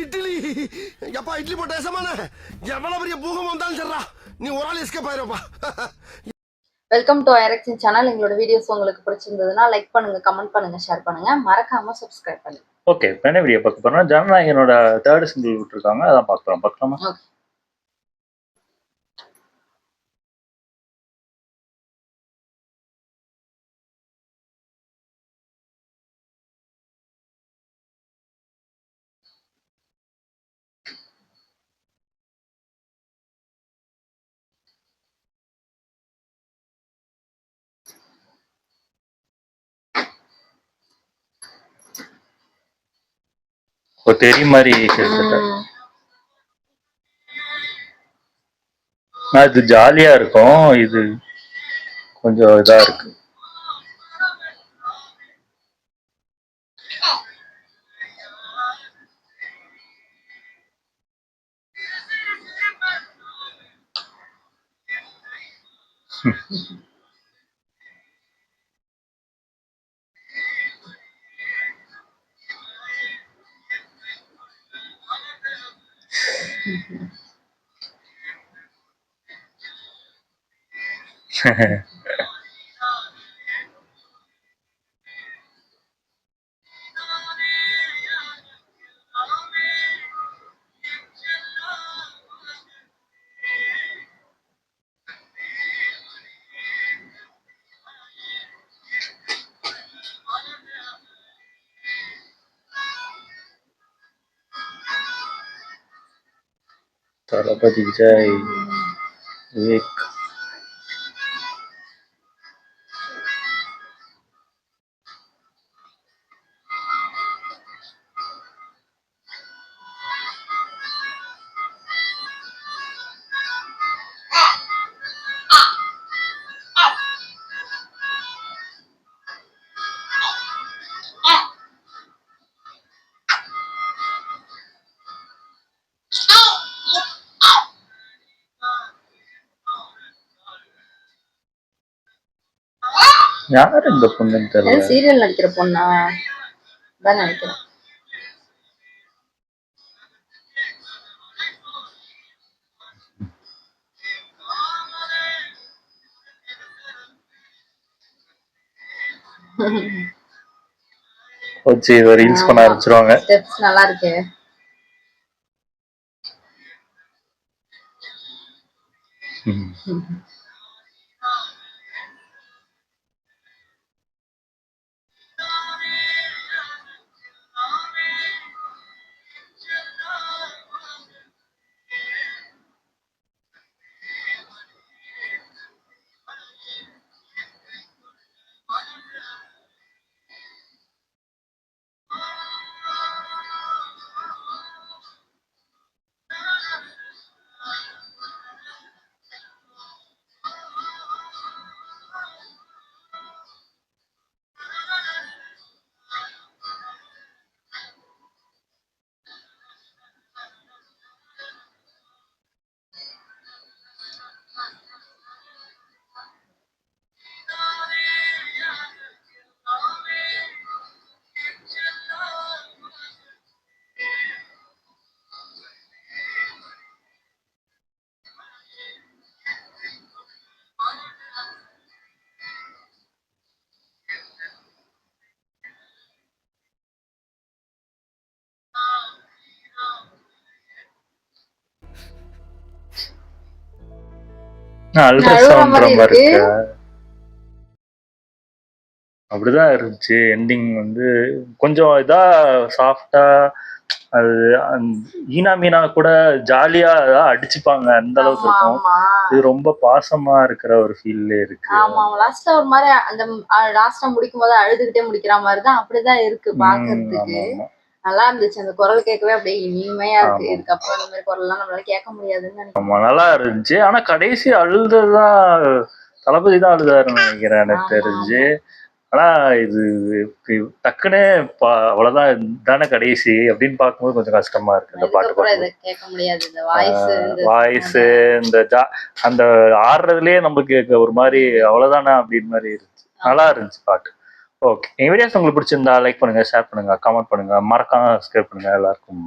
இட்லி எப்பா இட்லி போட்ட சமான எவ்வளவு பெரிய பூகம் வந்தாலும் சரிடா நீ ஒரு ஆள் எஸ்கேப் ஆயிருப்பா. வெல்கம் டு ஐரக்ஸின் சேனல். எங்களோட வீடியோஸ் உங்களுக்கு பிடிச்சிருந்ததுன்னா லைக் பண்ணுங்க, கமெண்ட் பண்ணுங்க, ஷேர் பண்ணுங்க, மறக்காம சப்ஸ்கிரைப் பண்ணுங்க. ஓகே, என்ன வீடியோ பார்க்க போறோம்? ஜனநாயகனோட 3rd சிங்கிள் விட்டுருக்காங்க, அதான் பார்க்கலாமா? ஓகே. ஒரு தெரி மாதிரி இது ஜாலியா இருக்கும், இது கொஞ்சம் இதா இருக்கு. தளபதி விஜய், விவேக், யாரு இந்த பொண்ணுன்னு தெரியல. சீரியல் நடிக்கிற பொண்ணா தான் நினைக்கிறேன். வச்சு ரீல்ஸ் பண்ண ஆரம்பிச்சிருவாங்க. ஸ்டெப்ஸ் நல்லா இருக்கு. அப்படிதான் இருந்துச்சு. எண்டிங் வந்து கொஞ்சம் இதா சாஃப்டா, அது ஈனா மீனா கூட ஜாலியா அடிச்சுப்பாங்க, அந்த அளவுக்கு இருக்கும். இது ரொம்ப பாசமா இருக்கிற ஒரு ஃபீல்ல இருக்கு. ஆமா, லாஸ்ட்ல ஒரு மாதிரி அந்த லாஸ்டா முடிக்கும் போது அழுதுகிட்டே முடிக்கிற மாதிரிதான் அப்படிதான் இருக்கு பாக்குறதுக்கு. நல்லா இருந்துச்சு. அந்த குரல் கேட்கவே அப்படியே இனிமையா இருக்கு. இதுக்கப்புறம் இந்த மாதிரி குரல் எல்லாம் நம்மளால கேட்க முடியாதுன்னு நினைக்கிறேன். ஆமா, நல்லா இருந்துச்சு. ஆனா கடைசி அழுதுதான் தளபதி தான் அழுதாருன்னு நினைக்கிறேன் எனக்கு தெரிஞ்சு. ஆனா இது டக்குன்னு அவ்வளவுதான் தானே கடைசி அப்படின்னு பார்க்கும்போது கொஞ்சம் கஷ்டமா இருக்கு. இந்த பாட்டு கேட்க முடியாது. வாய்ஸ் இந்த அந்த ஆடுறதுலயே நமக்கு ஒரு மாதிரி அவ்வளவுதானா அப்படின்னு மாதிரி இருந்துச்சு. நல்லா இருந்துச்சு பாட்டு. ஓகே, என் வீடியோஸ் உங்களுக்கு பிடிச்சிருந்தா லைக் பண்ணுங்க, ஷேர் பண்ணுங்க, கமெண்ட் பண்ணுங்க, மறக்காம சப்ஸ்கிரைப் பண்ணுங்க. எல்லாருக்கும்